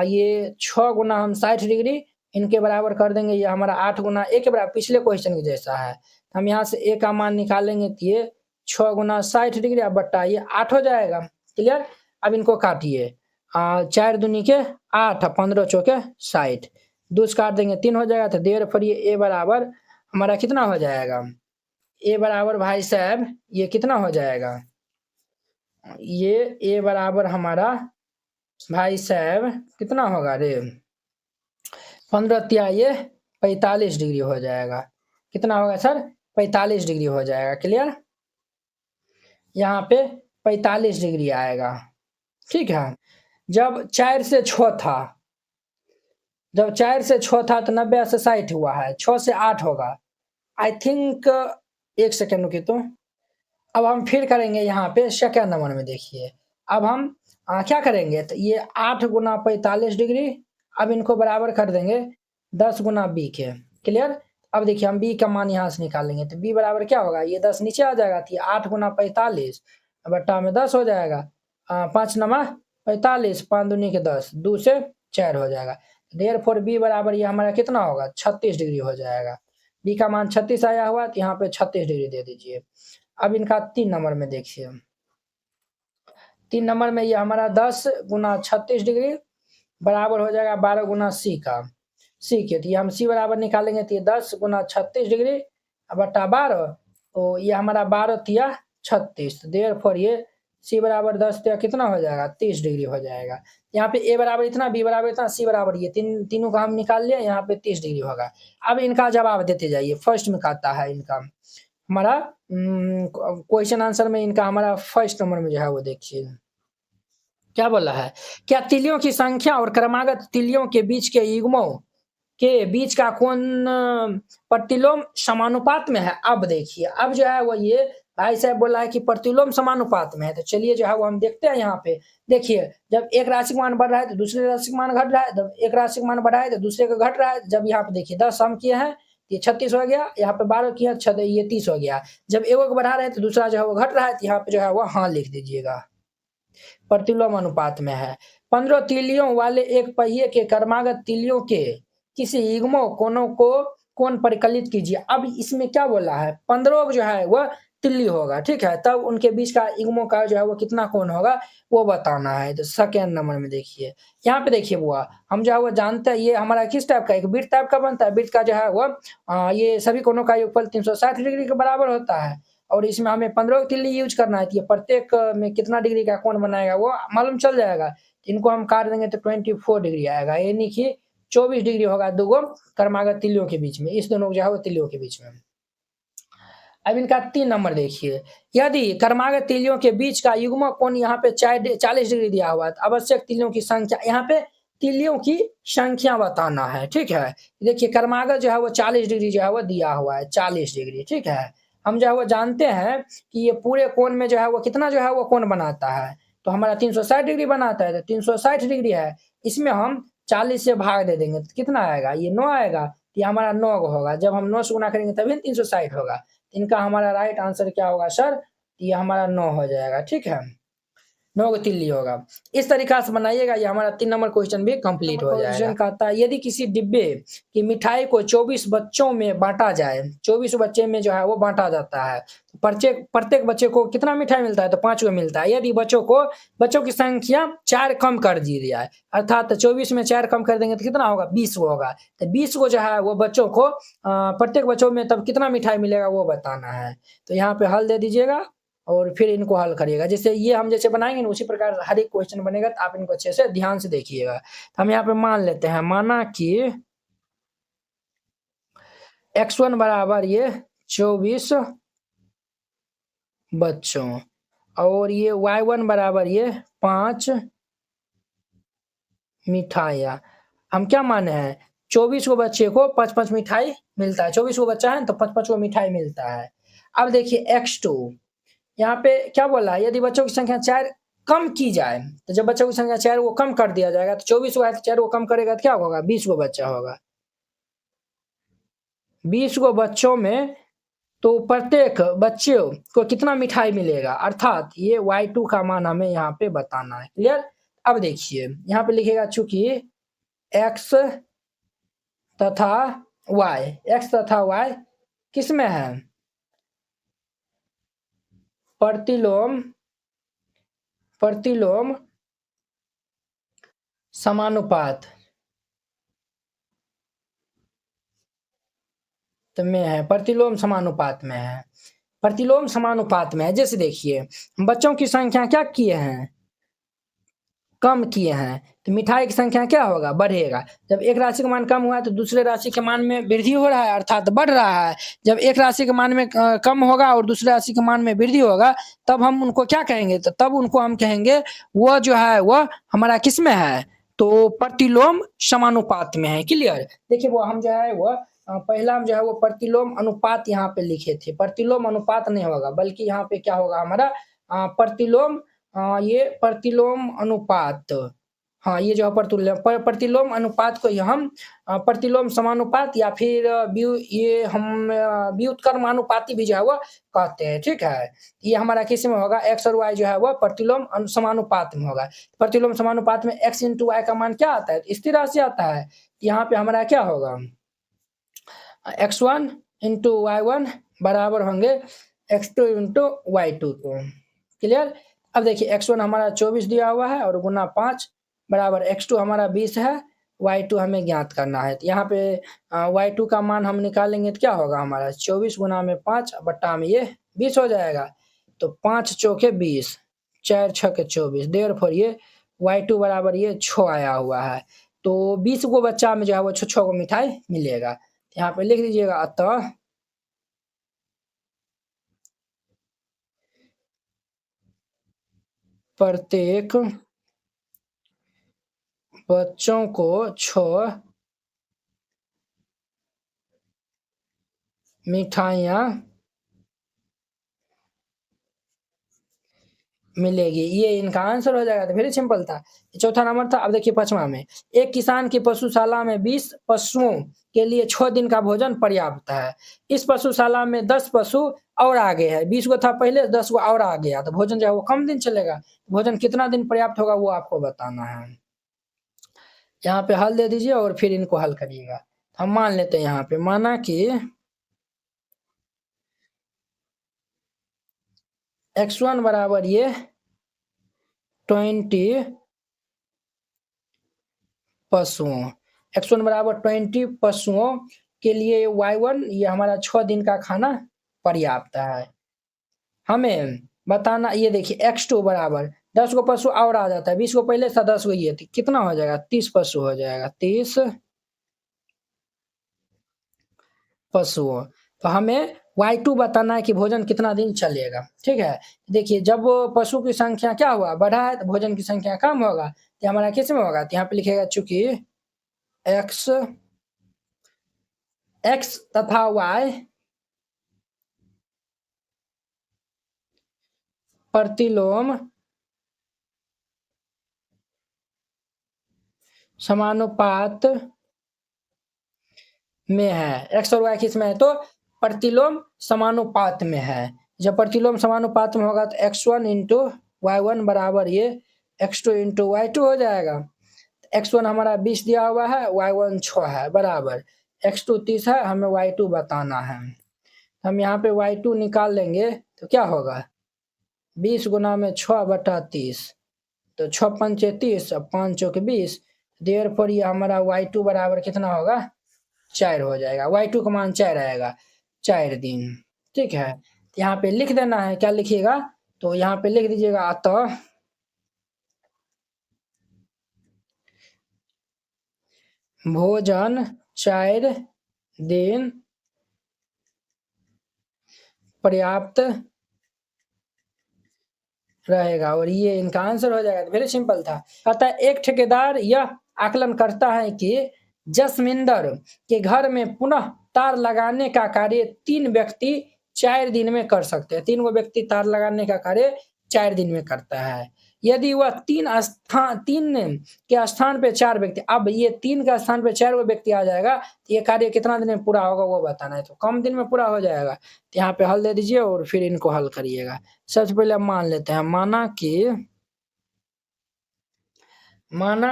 ये 6 गुना हम 60 डिग्री इनके बराबर कर देंगे। ये हमारा 8 गुना A के बराबर पिछले क्वेश्चन के जैसा है। हम यहाँ से A का मान निकालेंगे तो ये 6 गुना 60 डिग्री बट्टा ये 8 हो जाएगा। क्लियर। अब इनको काटिए, 4 दूनी के 8, 15 चौके 60, 2 काट देंगे 3 हो जाएगा। तो देयरफॉर ये A बराबर हमारा कितना हो जाएगा, A बराबर भाई साहब ये कितना हो जाएगा, ये A बराबर हमारा भाई साहब कितना होगा रे, 15 तिया ये 45 डिग्री हो जाएगा। कितना होगा सर, 45 डिग्री हो जाएगा। क्लियर, यहाँ पे 45 डिग्री आएगा, ठीक है। जब 4 से 6 था, जब 4 से 6 था तो 90 से 60 हुआ है, 6 से 8 होगा आई थिंक। 1 सेकेंड रुकिए। तो अब हम फिर करेंगे यहाँ पे सेकेंड नंबर में। देखिए अब हम क्या करेंगे तो ये 8 गुना 45 डिग्री, अब इनको बराबर कर देंगे 10 गुना बी के। क्लियर। अब देखिए हम बी का मान यहाँ से निकालेंगे तो बी बराबर क्या होगा, ये 10 नीचे आ जाएगा तो ये 8 गुना 45 बट्टा में 10 हो जाएगा। 5 नमा 45, 5 दूनी के 10, 2 से 4 हो जाएगा। देयरफॉर बी बराबर ये हमारा कितना होगा, 36 डिग्री हो जाएगा। बी का मान 36 आया हुआ तो यहाँ पे 36 डिग्री दे दीजिए। अब इनका 3 नंबर में देखिए, 3 नंबर में ये हमारा 10 गुना 36 डिग्री बराबर हो जाएगा 12 गुना सी का, सी के। तो ये हम सी बराबर निकालेंगे तो ये 10 गुना 36 डिग्री बट्टा 12, तो ये हमारा 12 तिया 36, देयरफॉर ये सी बराबर 10 तिया कितना हो जाएगा, 30 डिग्री हो जाएगा। यहाँ पे ए बराबर इतना, बी बराबर इतना, सी बराबर ये, तीनों का हम निकाल लिया, यहाँ पे 30 डिग्री होगा। अब इनका जवाब देते जाइए। फर्स्ट में कहता है इनका हमारा क्वेश्चन आंसर में इनका हमारा फर्स्ट नंबर में जो है वो देखिए क्या बोला है, क्या तिलियों की संख्या और क्रमागत तिलियों के बीच के युग्मों के बीच का कोण प्रतिलोम समानुपात में है। अब देखिए, अब जो है वो ये भाई साहब बोला है कि प्रतिलोम समानुपात में है, तो चलिए जो है वो हम देखते हैं। यहाँ पे देखिए, जब एक राशि का मान बढ़ रहा है तो दूसरे राशि का मान घट रहा है, जब एक राशि का मान बढ़ा है तो दूसरे का घट रहा है। जब यहाँ पे देखिए 10 हम किए हैं ये 36 हो गया, यहाँ पे 12 किया ये 30 हो गया। जब एगो को बढ़ा रहे हैं तो दूसरा जो है वो घट रहा है, तो यहाँ पे जो है वो हाँ लिख दीजिएगा, प्रतिलोम अनुपात में है। 15 तीलियों वाले एक पहिए के क्रमागत तीलियों के किसी युग्मों कोणों को कोण परिकलित कीजिए। अब इसमें क्या बोला है, 15 जो है वह तिल्ली होगा, ठीक है, तब उनके बीच का युग्मों का जो है वो कितना कोण होगा वो बताना है। तो सेकेंड नंबर में देखिए, यहाँ पे देखिए बुआ, हम जो है वो जानते हैं ये हमारा किस टाइप का, एक वृत्त टाइप का बनता है। वृत्त का जो है वो ये सभी कोणों का योगफल 360 डिग्री के बराबर होता है, और इसमें हमें 15 तिल्ली यूज करना है। तो ये प्रत्येक में कितना डिग्री का कोण बनाएगा वो मालूम चल जाएगा। इनको हम काट देंगे तो 24 डिग्री आएगा, यानी कि 24 डिग्री होगा दोगो क्रमागत तिल्लियों के बीच में, इस दोनों जो है वो तिल्लियों के बीच में। अब इनका 3 नंबर देखिए, यदि क्रमागत तिल्लियों के बीच का युग्म कोण यहाँ पे 40 डिग्री दिया हुआ है, तो आवश्यक तिल्लियों की संख्या, यहाँ पे तिल्लियों की संख्या बताना है, ठीक है। देखिए क्रमागत जो है वो 40 डिग्री जो है वो दिया हुआ है, 40 डिग्री, ठीक है। हम जो है वो जानते हैं कि ये पूरे कोण में जो है वो कितना जो है वो कोण बनाता है, तो हमारा 360 डिग्री बनाता है, तो 360 डिग्री है, इसमें हम 40 से भाग दे देंगे तो कितना आएगा, ये 9 आएगा, ये हमारा 9 होगा। जब हम 9 से गुना करेंगे तभी 360 होगा। इनका हमारा राइट आंसर क्या होगा सर, ये हमारा 9 हो जाएगा, ठीक है, 9 तिल्ली होगा। इस तरीका से बनाइएगा, ये हमारा 3 नंबर क्वेश्चन भी कंप्लीट हो जाएगा। क्वेश्चन कहता है, यदि किसी डिब्बे की मिठाई को 24 बच्चों में बांटा जाए, 24 बच्चे में जो है वो बांटा जाता है, प्रत्येक बच्चे को कितना मिठाई मिलता है, तो 5 को मिलता है। यदि बच्चों की संख्या 4 कम कर दी जाए, अर्थात 24 में 4 कम कर देंगे तो कितना होगा, 20 को होगा। तो 20 को जो है वो बच्चों को प्रत्येक बच्चों में तब कितना मिठाई मिलेगा वो बताना है। तो यहाँ पे हल दे दीजिएगा और फिर इनको हल करिएगा। जैसे ये हम जैसे बनाएंगे ना उसी प्रकार हर एक क्वेश्चन बनेगा, तो आप इनको अच्छे से ध्यान से देखिएगा। तो हम यहाँ पे मान लेते हैं, माना कि x1 बराबर ये 24 बच्चों और ये y1 बराबर ये 5 मिठाइयाँ। हम क्या माने हैं, 24 को बच्चे को 5-5 मिठाई मिलता है, 24 को बच्चा है तो 5-5 को मिठाई मिलता है। अब देखिए x2, यहाँ पे क्या बोला है, यदि बच्चों की संख्या 4 कम की जाए, तो जब बच्चों की संख्या 4 वो कम कर दिया जाएगा, तो 24 को है तो 4 को कम करेगा तो क्या होगा, 20 को बच्चा होगा। 20 को बच्चों में तो प्रत्येक बच्चे को कितना मिठाई मिलेगा, अर्थात ये y2 का मान हमें यहाँ पे बताना है। क्लियर। अब देखिए यहाँ पे लिखेगा, चूंकि x तथा y किस में है, प्रतिलोम समानुपात में है, प्रतिलोम समानुपात में है, प्रतिलोम समानुपात में है। जैसे देखिए बच्चों की संख्या क्या किए हैं, कम किए हैं, तो मिठाई की संख्या क्या होगा, बढ़ेगा। जब एक राशि का मान कम हुआ है तो दूसरे राशि के मान में वृद्धि हो रहा है, अर्थात बढ़ रहा है। जब एक राशि के मान में कम होगा और दूसरे राशि के मान में वृद्धि होगा, तब हम उनको क्या कहेंगे, तो तब उनको हम कहेंगे वो जो है वह हमारा किस में है, तो प्रतिलोम समानुपात में है। क्लियर। देखिए वो हम जो है वो पहला हम जो है वो प्रतिलोम अनुपात यहाँ पे लिखे थे, प्रतिलोम अनुपात नहीं होगा, बल्कि यहाँ पे क्या होगा हमारा प्रतिलोम ये प्रतिलोम अनुपात, हाँ, ये जो है प्रतिलोम अनुपात को ही हम प्रतिलोम समानुपात या फिर ये हम व्युत्क्रमानुपाती भी जो है वो कहते हैं, ठीक है। ये हमारा किस में होगा, x और y जो है वो प्रतिलोम समानुपात में होगा। प्रतिलोम समानुपात में x इंटू वाई का मान क्या आता है, स्थिर राशि आता है। यहाँ पे हमारा क्या होगा, x1 इंटू y1 बराबर होंगे x2 इंटू y2 को। क्लियर। अब देखिए x1 हमारा 24 दिया हुआ है और गुना 5 बराबर x2 हमारा 20 है, y2 हमें ज्ञात करना है। तो यहाँ पे y2 का मान हम निकालेंगे तो क्या होगा हमारा 24 गुना में 5 बट्टा में ये 20 हो जाएगा। तो 5 चौके 20, 4 छके 24, देर फोर ये y2 बराबर ये 6 आया हुआ है। तो 20 को बच्चा में जो है वो 6 को मिठाई मिलेगा। यहाँ पे लिख दीजिएगा, अतः प्रत्येक बच्चों को 6 मिठाइयाँ मिलेगी। ये इनका आंसर हो जाएगा। तो वेरी सिंपल था। चौथा नंबर था। अब देखिए पांचवा में, एक किसान की पशुशाला में 20 पशुओं के लिए 6 दिन का भोजन पर्याप्त है। इस पशुशाला में 10 पशु और आगे है, 20 को था पहले, 10 को और आ गया, तो भोजन जो है वो कम दिन चलेगा। भोजन कितना दिन पर्याप्त होगा वो आपको बताना है। यहाँ पे हल दे दीजिए और फिर इनको हल करिएगा। हम मान लेते हैं यहाँ पे, माना कि x1 बराबर ये 20 पशुओं, x1 बराबर 20 पशुओं के लिए y1 ये हमारा 6 दिन का खाना पर्याप्त है। हमें बताना, ये देखिए x2 बराबर 10 को पशु और आ जाता है, 20 को पहले था, 10 को ये थी, कितना हो जाएगा 30 पशु हो जाएगा, 30 पशुओं। तो हमें y2 बताना है कि भोजन कितना दिन चलेगा, ठीक है। देखिए जब पशु की संख्या क्या हुआ, बढ़ा है, तो भोजन की संख्या कम होगा, तो हमारा किस में होगा, तो यहाँ पे लिखेगा चूंकि x तथा y प्रतिलोम समानुपात में है। x और y किस में है, तो प्रतिलोम समानुपात में है। जब प्रतिलोम समानुपात में होगा तो x1 इंटू y1 बराबर ये x2 इंटू y2 हो जाएगा। x1 हमारा 20 दिया हुआ है, y1 6 है, बराबर x2 30 है, हमें y2 बताना है। हम यहाँ पे y2 निकाल लेंगे तो क्या होगा, 20 गुना में 6 बटा 30, तो 6 पंचे 30 और 5 चौके 20, देर पर ये हमारा y2 बराबर कितना होगा, 4 हो जाएगा। y2 का मान 4 आएगा, 4 दिन, ठीक है। यहाँ पे लिख देना है, क्या लिखिएगा, तो यहाँ पे लिख दीजिएगा, अतः भोजन 4 दिन पर्याप्त रहेगा, और ये इनका आंसर हो जाएगा। वेरी सिंपल था। अतः एक ठेकेदार यह आकलन करता है कि जसमिंदर के घर में पुनः तार लगाने का कार्य 3 व्यक्ति 4 दिन में कर सकते हैं। 3 गो व्यक्ति तार लगाने का कार्य 4 दिन में करता है। यदि वह 3 के स्थान पे 4 व्यक्ति, अब ये 3 के स्थान पे 4 व्यक्ति आ जाएगा, तो ये कार्य कितना दिन में पूरा होगा वो बताना है। तो कम दिन में पूरा हो जाएगा। तो यहाँ पे हल दे दीजिए और फिर इनको हल करिएगा। सबसे पहले हम मान लेते हैं, माना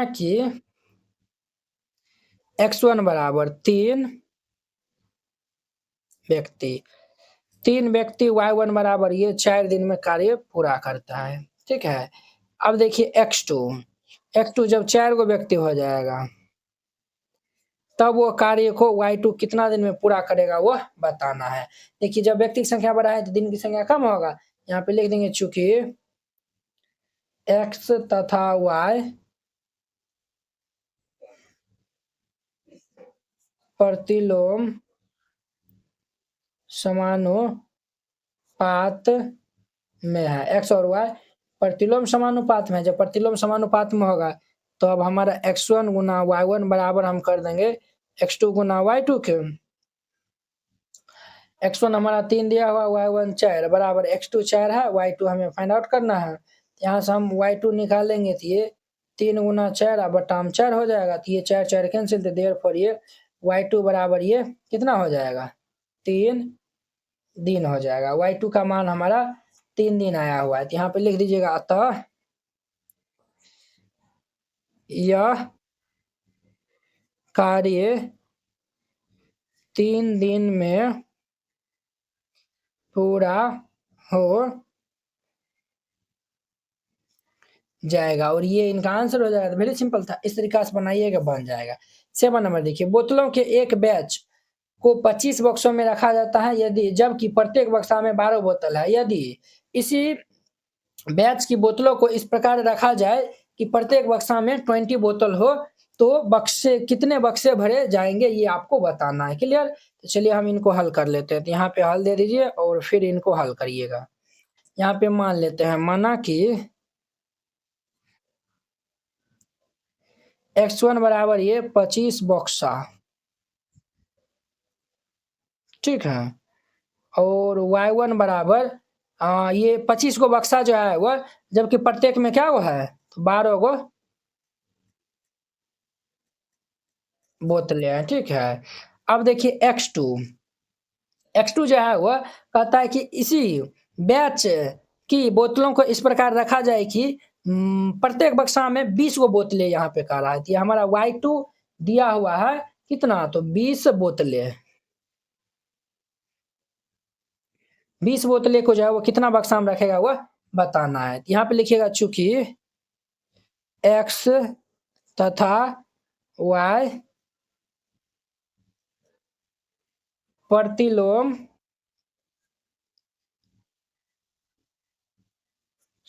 कि x1 बराबर 3 व्यक्ति, 3 व्यक्ति y1 बराबर ये 4 दिन में कार्य पूरा करता है, ठीक है। अब देखिए x2 जब 4 गो व्यक्ति हो जाएगा तब वो कार्य को y2 कितना दिन में पूरा करेगा वो बताना है। देखिए जब व्यक्ति की संख्या बढ़ा है तो दिन की संख्या कम होगा। यहाँ पे लिख देंगे चूंकि x तथा y प्रतिलोम समानुपात में है। x और y प्रतिलोम समानुपात में है। जब प्रतिलोम समानुपात में होगा तो अब हमारा x1 गुना y1 बराबर हम कर देंगे x2 गुना y2 के। x1 हमारा 3 दिया हुआ, y1 4 बराबर x2 4 है, y2 हमें फाइंड आउट करना है। यहाँ से हम y2 निकालेंगे तो ये 3 गुना 4 बटा 4 हो जाएगा, तो ये 4 4 कैंसिल, तो देयरफॉर ये y2 बराबर ये कितना हो जाएगा 3 दिन हो जाएगा। y2 का मान हमारा 3 दिन आया हुआ है, तो यहाँ पे लिख दीजिएगा अतः यह कार्य 3 दिन में पूरा हो जाएगा, और ये इनका आंसर हो जाएगा। वेरी सिंपल था, इस तरीका से बनाइएगा बन जाएगा। 7 नंबर देखिए, बोतलों के एक बैच को 25 बक्सों में रखा जाता है यदि, जबकि प्रत्येक बक्सा में 12 बोतल है। यदि इसी बैच की बोतलों को इस प्रकार रखा जाए कि प्रत्येक बक्सा में 20 बोतल हो, तो बक्से कितने बक्से भरे जाएंगे ये आपको बताना है। क्लियर? तो चलिए हम इनको हल कर लेते हैं। तो यहाँ पे हल दे दीजिए और फिर इनको हल करिएगा। यहाँ पे मान लेते हैं, माना कि x1 बराबर ये 25 बक्सा, ठीक है, और y1 बराबर ये 25 को बक्सा जो है वह, जबकि प्रत्येक में क्या वो है तो 12 को बोतलें हैं, ठीक है। अब देखिए x2 जो है वह कहता है कि इसी बैच की बोतलों को इस प्रकार रखा जाए कि प्रत्येक बक्सा में 20 को बोतलें यहाँ पे कह रहा है। तो हमारा y2 दिया हुआ है कितना, तो 20 बोतलें। 20 बोतलें को जो है वो कितना बक्सा में रखेगा वह बताना है। यहाँ पे लिखिएगा, चूंकि x तथा y प्रतिलोम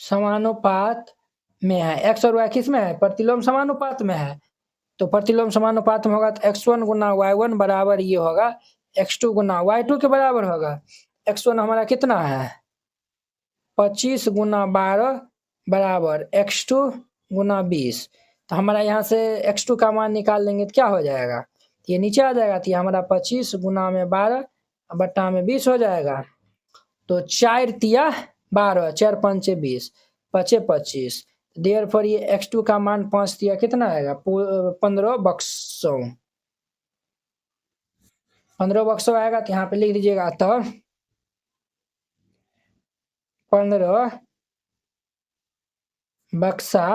समानुपात में है, x और y किस में है, प्रतिलोम समानुपात में है। तो प्रतिलोम समानुपात में होगा तो x1 गुना y1 बराबर ये होगा x2 गुना y2 के बराबर होगा। x1 हमारा कितना है 25 गुना 12 बराबर x2 गुना 20। तो हमारा यहाँ से x2 का मान निकाल लेंगे तो क्या हो जाएगा, ये नीचे आ जाएगा। तो ये हमारा 25 गुना में 12 बट्टा में 20 हो जाएगा। तो 4 तिया 12, 4 पंचे 20, 5 25, देयरफॉर ये x2 का मान 5 तिया कितना आएगा 15 बक्सों, 15 बक्सों आएगा। तो यहाँ पे लिख दीजिएगा, तो 15 बक्सा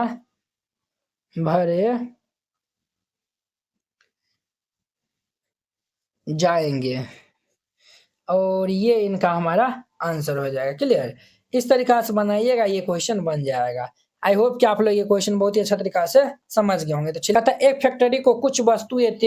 भरे जाएंगे, और ये इनका हमारा आंसर हो जाएगा। क्लियर? इस तरीका से बनाइएगा, ये क्वेश्चन बन जाएगा। आई होप कि आप लोग ये क्वेश्चन बहुत ही अच्छा तरीका से समझ गए होंगे। तो चलिए, एक फैक्ट्री को कुछ वस्तुएं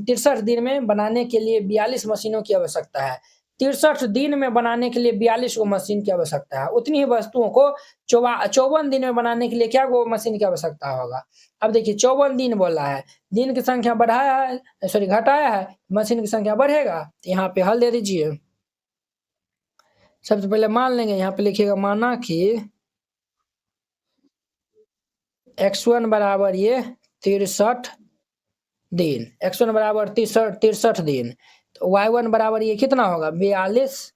63 दिन में बनाने के लिए 42 मशीनों की आवश्यकता है। 63 दिन में बनाने के लिए 42 को मशीन की आवश्यकता है। उतनी ही वस्तुओं को 54 दिन में बनाने के लिए क्या वो मशीन की आवश्यकता होगा। अब देखिए 54 दिन बोला है, दिन की संख्या बढ़ाया है, सॉरी घटाया है, मशीन की संख्या बढ़ेगा। तो यहाँ पे हल दे दीजिए। सबसे पहले मान लेंगे, यहाँ पे लिखिएगा, माना कि x1 बराबर ये 63 दिन, x1 बराबर 63 दिन, तो y1 बराबर ये कितना होगा 42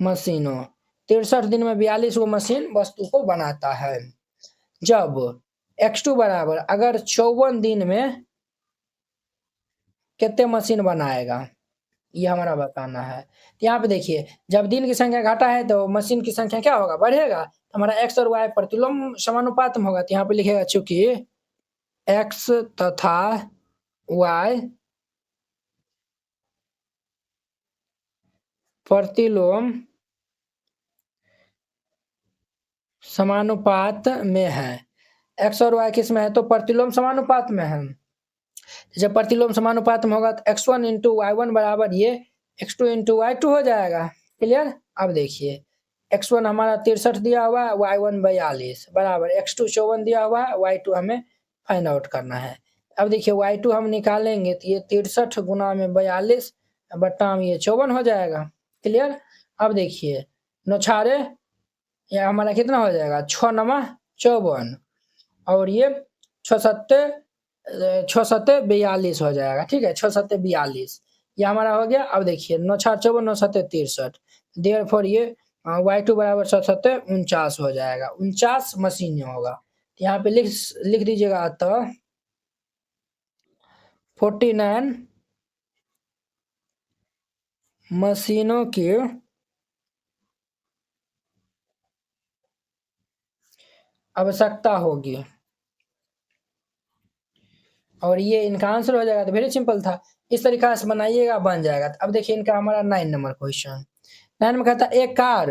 मशीनों। 63 दिन में 42 वो मशीन वस्तु को बनाता है। जब x2 बराबर अगर 54 दिन में कितने मशीन बनाएगा ये हमारा बताना है। तो यहाँ पे देखिए, जब दिन की संख्या घटा है तो मशीन की संख्या क्या होगा बढ़ेगा। तो हमारा x और y प्रतिलोम समानुपात में होगा। तो यहाँ पे लिखेगा, चूंकि x तथा y प्रतिलोम समानुपात में है। x और y किस में है, तो प्रतिलोम समानुपात में है। जब प्रतिलोम समानुपात में होगा तो x1 इंटू y1 बराबर ये x2 इंटू y2 हो जाएगा। क्लियर? अब देखिए, x1 हमारा 63 दिया हुआ है, y1 42 बराबर x2 54 दिया हुआ है, y2 हमें फाइंड आउट करना है। अब देखिए y2 हम निकालेंगे तो ये 63 गुना में 42 बट्टा में ये 54 हो जाएगा। क्लियर? अब देखिए 9 छारे यह हमारा कितना हो जाएगा 6 नमा 54, और ये 6 सत्ते 42 हो जाएगा। ठीक है, 6 सत्ते 42 ये हमारा हो गया। अब देखिए 9 4 54 9 7 63, देयरफॉर ये y2 बराबर 49 हो जाएगा, 49 मशीन होगा। तो यहाँ पे लिख दीजिएगा अतः 49 मशीनों की आवश्यकता होगी और ये इनका आंसर हो जाएगा। तो वेरी सिंपल था, इस तरीका से बनाइएगा, बन जाएगा। अब देखिए इनका हमारा 9 नंबर क्वेश्चन। 9 में कहता है एक कार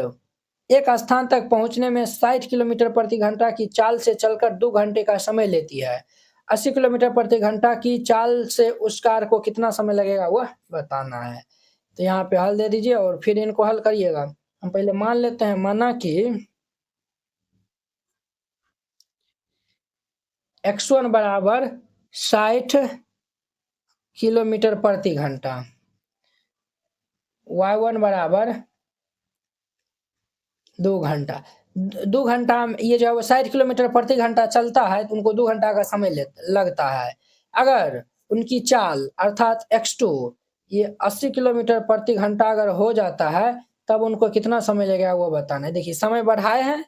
एक स्थान तक पहुंचने में 60 किलोमीटर प्रति घंटा की चाल से चलकर 2 घंटे का समय लेती है। 80 किलोमीटर प्रति घंटा की चाल से उस कार को कितना समय लगेगा वह बताना है। तो यहाँ पे हल दे दीजिए और फिर इनको हल करिएगा। हम पहले मान लेते हैं, माना कि x1 बराबर 60 किलोमीटर प्रति घंटा, y1 बराबर 2 घंटा। 2 घंटा ये जो है वो 60 किलोमीटर प्रति घंटा चलता है तो उनको 2 घंटा का समय लगता है। अगर उनकी चाल अर्थात x2 ये 80 किलोमीटर प्रति घंटा अगर हो जाता है तब उनको कितना समय लगेगा वो बताना है। देखिए समय बढ़ाए हैं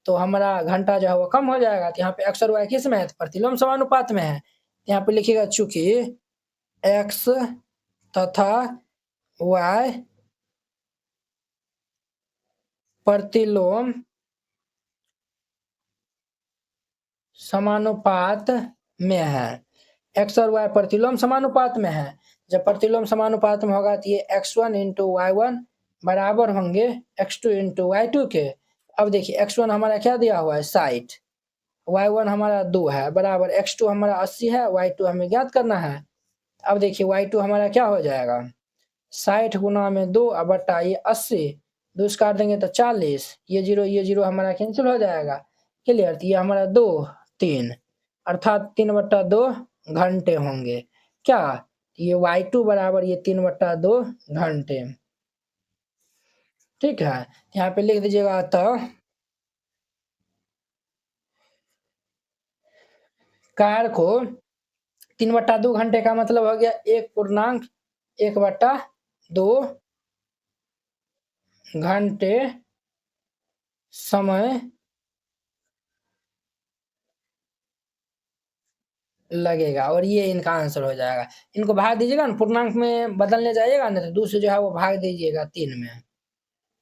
तो हमारा घंटा जो है वो कम हो जाएगा। तो यहाँ पे x और y किस में है? प्रतिलोम समानुपात में है। यहाँ पे लिखिएगा चूंकि x तथा y प्रतिलोम समानुपात में है, x और y प्रतिलोम समानुपात में है। जब प्रतिलोम समानुपात में होगा तो ये x1 इंटू y1 बराबर होंगे x2 इंटू y2 के। अब देखिए x1 हमारा क्या दिया हुआ है 60, y1 हमारा 2 है बराबर x2 हमारा 80 है, y2 हमें ज्ञात करना है। अब देखिए y2 हमारा क्या हो जाएगा 60 गुना में 2 बटा ये 80, 2 से काट देंगे तो 40, ये जीरो हमारा कैंसिल हो जाएगा। क्लियर? तो ये हमारा 2 3 अर्थात 3/2 घंटे होंगे। क्या ये y2 बराबर ये 3/2 घंटे। ठीक है, यहाँ पे लिख दीजिएगा तो कार को 3/2 घंटे का मतलब हो गया 1.1/2 घंटे समय लगेगा और ये इनका आंसर हो जाएगा। इनको भाग दीजिएगा ना, पूर्णांक में बदलने जाइएगा ना तो 2 से जो है वो भाग दीजिएगा 3 में,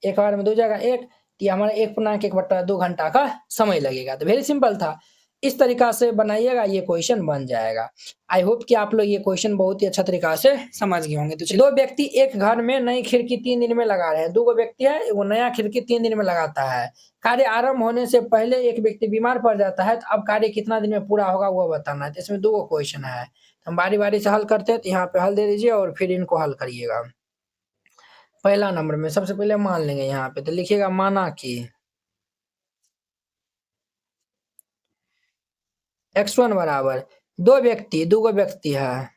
एक बार में 2 जाएगा 1, तो ये हमारा 1.1/2 घंटा का समय लगेगा। तो वेरी सिंपल था, इस तरीका से बनाइएगा, ये क्वेश्चन बन जाएगा। आई होप कि आप लोग ये क्वेश्चन बहुत ही अच्छा तरीका से समझ गए होंगे। तो चलिए, 2 व्यक्ति एक घर में नई खिड़की 3 दिन में लगा रहे हैं। 2 व्यक्ति है, वो नया खिड़की 3 दिन में लगाता है। कार्य आरंभ होने से पहले एक व्यक्ति बीमार पड़ जाता है, तो अब कार्य कितना दिन में पूरा होगा वो बताना है। तो इसमें 2 क्वेश्चन है, हम बारी-बारी से हल करते हैं। तो यहाँ पे हल दे दीजिए और फिर इनको हल करिएगा। पहला नंबर में सबसे पहले मान लेंगे यहाँ पे, तो लिखिएगा माना कि x1 बराबर 2 व्यक्ति है,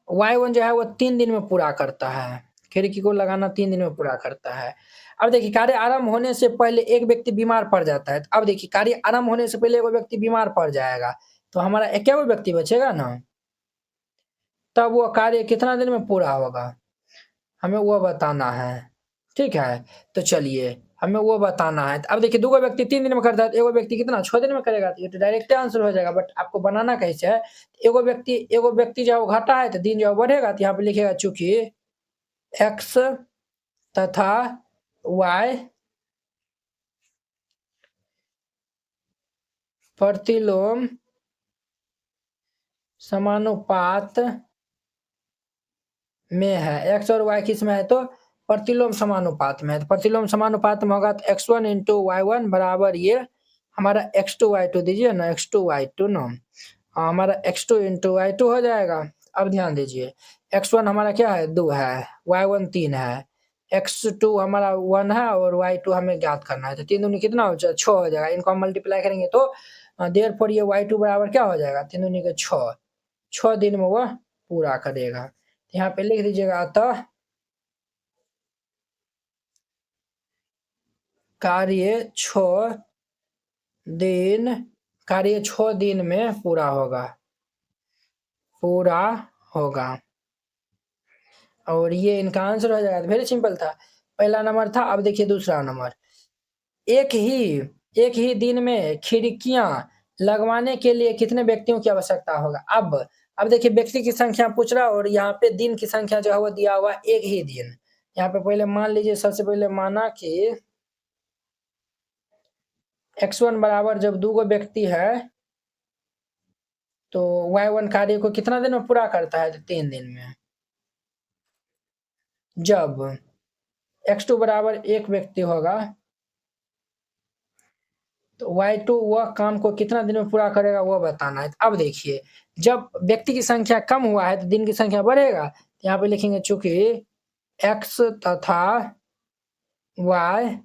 y1 जो है वो 3 दिन में पूरा करता है, खिड़की को लगाना 3 दिन में पूरा करता है। अब देखिए कार्य आरंभ होने से पहले एक व्यक्ति बीमार पड़ जाता है। अब देखिए कार्य आरंभ होने से पहले एक व्यक्ति बीमार पड़ जाएगा तो हमारा क्या वो व्यक्ति बचेगा ना, तब वो कार्य कितना दिन में पूरा होगा हमें वो बताना है। ठीक है, तो चलिए हमें वो बताना है। अब देखिए 2 व्यक्ति 3 दिन में करता है, तो एगो व्यक्ति कितना 6 दिन में करेगा, तो ये तो डायरेक्ट आंसर हो जाएगा। बट आपको बनाना कैसे है, एगो व्यक्ति जो है वो घटा है तो दिन जो है बढ़ेगा। तो यहाँ पे लिखेगा चूंकि x तथा y प्रतिलोम समानुपात में है, x और y किस में है तो प्रतिलोम समानुपात में है। तो प्रतिलोम समानुपात में होगा तो x1 इंटू y1 बराबर ये हमारा x2 y2 दीजिए ना, x2 y2 ना, हमारा x2 इंटू y2 हो जाएगा। अब ध्यान दीजिए x1 हमारा क्या है 2 है, y1 3 है, x2 हमारा 1 है और y2 हमें ज्ञात करना है। तो 3 दूनी कितना हो जाएगा 6 हो जाएगा। इनको हम मल्टीप्लाई करेंगे तो देयरफॉर ये y2 बराबर क्या हो जाएगा 3 दूनी के 6 दिन में वह पूरा करेगा। यहाँ पे लिख दीजिएगा अतः कार्य 6 दिन में पूरा होगा। और ये इनका आंसर हो जाएगा। वेरी सिंपल था, पहला नंबर था। अब देखिए दूसरा नंबर, एक ही दिन में खिड़कियां लगवाने के लिए कितने व्यक्तियों की आवश्यकता होगा। अब देखिए व्यक्ति की संख्या पूछ रहा है और यहाँ पे दिन की संख्या जो है वो दिया हुआ एक ही दिन। यहाँ पे पहले मान लीजिए, सबसे पहले माना कि x1 बराबर जब 2 व्यक्ति है तो y1 कार्य को कितना दिन में पूरा करता है, तो 3 दिन में। जब x2 बराबर 1 व्यक्ति होगा तो y2 वह काम को कितना दिन में पूरा करेगा वो बताना है। अब देखिए जब व्यक्ति की संख्या कम हुआ है तो दिन की संख्या बढ़ेगा। यहाँ पे लिखेंगे चूंकि x तथा y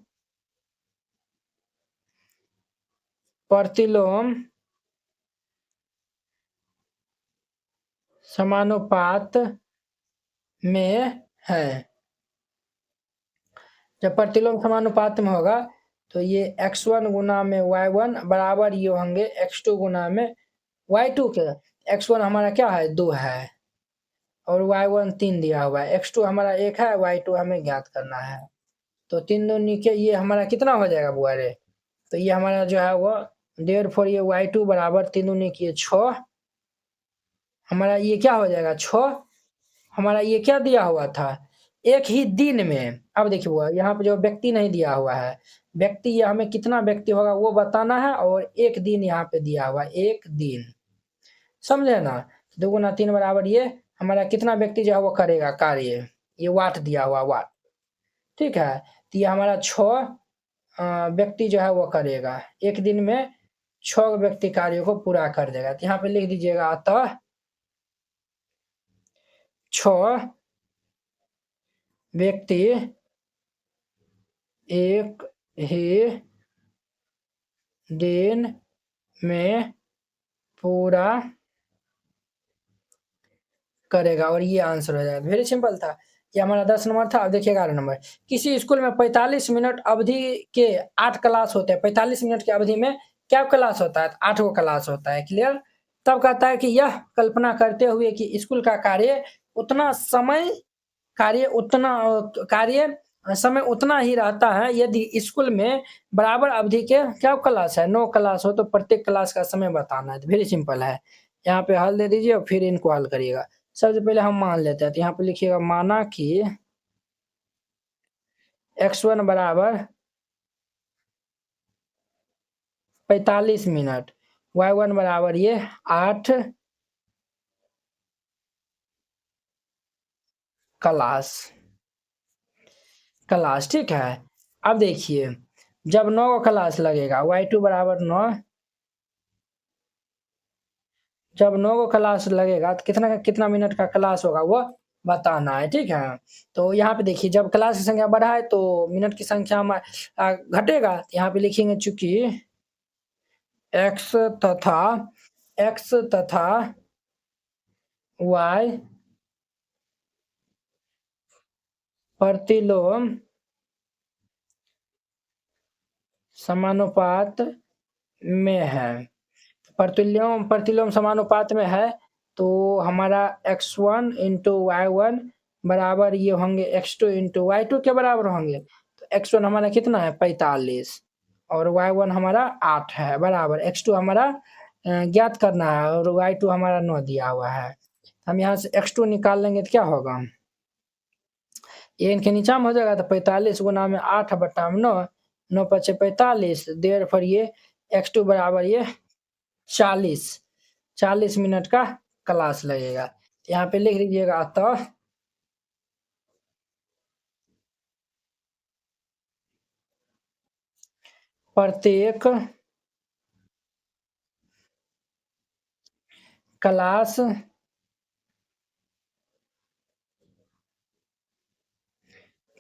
प्रतिलोम समानुपात में है। जब प्रतिलोम समानुपात में होगा तो ये x1 गुना में y1 बराबर ये होंगे x2 गुना में y2 के। x1 हमारा क्या है, 2 है और y1 3 दिया हुआ है, x2 हमारा 1 है, y2 हमें ज्ञात करना है। तो 3 दूनी के ये हमारा कितना हो जाएगा बुआरे, तो ये हमारा जो है वो देयरफॉर ये y2 बराबर 3 दूनी के 6, हमारा ये क्या हो जाएगा 6। हमारा ये क्या दिया हुआ था, एक ही दिन में। अब देखिए हुआ यहाँ पे जो व्यक्ति नहीं दिया हुआ है, व्यक्ति ये हमें कितना व्यक्ति होगा वो बताना है, और एक दिन यहाँ पे दिया हुआ, एक दिन, समझे ना। 2 गुना 3 बराबर ये हमारा कितना व्यक्ति जो है वो करेगा कार्य, ये वाट दिया हुआ वाट, ठीक है। तो ये हमारा 6 व्यक्ति जो है वो करेगा, एक दिन में 6 व्यक्ति कार्य को पूरा कर देगा। तो यहाँ पे लिख दीजिएगा अतः 6 व्यक्ति एक ही दिन में पूरा करेगा, और ये आंसर हो जाएगा। वेरी सिंपल था, ये हमारा 10 नंबर था। अब देखिए 11 नंबर, किसी स्कूल में 45 मिनट अवधि के 8 क्लास होते हैं। 45 मिनट की अवधि में क्या क्लास होता है, 8 गो क्लास होता है, क्लियर। तब कहता है कि यह कल्पना करते हुए कि स्कूल का कार्य समय उतना ही रहता है यदि स्कूल में बराबर अवधि के क्या क्लास है, 9 क्लास हो, तो प्रत्येक क्लास का समय बताना है। तो वेरी सिंपल है, यहाँ पे हल दे दीजिए और फिर इनको हल करिएगा। सबसे पहले हम मान लेते हैं, तो यहाँ पे लिखिएगा माना कि x1 बराबर 45 मिनट, y1 बराबर ये 8 क्लास, ठीक है। अब देखिए जब 9 क्लास लगेगा, y2 बराबर 9, जब 9 क्लास लगेगा तो कितना मिनट का क्लास होगा वो बताना है, ठीक है। तो यहाँ पे देखिए जब क्लास की संख्या बढ़ा है तो मिनट की संख्या घटेगा। यहाँ पे लिखेंगे चूंकि x तथा y प्रतिलोम समानुपात में है। प्रतिलोम समानुपात में है तो हमारा x1 इंटू y1 बराबर ये होंगे x2 इंटू y2 के बराबर होंगे। तो x1 हमारा कितना है 45 और y1 हमारा 8 है, बराबर x2 हमारा ज्ञात करना है और y2 हमारा 9 दिया हुआ है। हम यहाँ से x2 निकाल लेंगे तो क्या होगा, ये इनके नीचा में हो जाएगा। तो 45 गुना में 8 बटा 9, 9 पचे 45, देर पर ये x2 बराबर ये 40 मिनट का क्लास लगेगा। यहाँ पे लिख लीजिएगा अतः प्रत्येक क्लास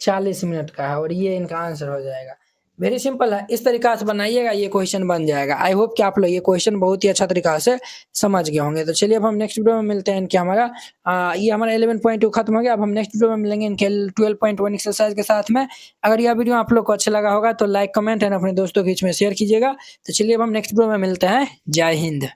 40 मिनट का है, और ये इनका आंसर हो जाएगा। वेरी सिंपल है, इस तरीका से बनाइएगा, ये क्वेश्चन बन जाएगा। आई होप कि आप लोग ये क्वेश्चन बहुत ही अच्छा तरीका से समझ गए होंगे। तो चलिए अब हम नेक्स्ट वीडियो में मिलते हैं। इनके हमारा ये हमारा 11.2 खत्म हो गया। अब हम नेक्स्ट वीडियो में मिलेंगे इनके 12.1 एक्सरसाइज के साथ में। अगर यह वीडियो आप लोग को अच्छा लगा होगा तो लाइक कमेंट एंड अपने दोस्तों के बीच में शेयर कीजिएगा। तो चलिए अब हम नेक्स्ट वीडियो में मिलते हैं। जय हिंद।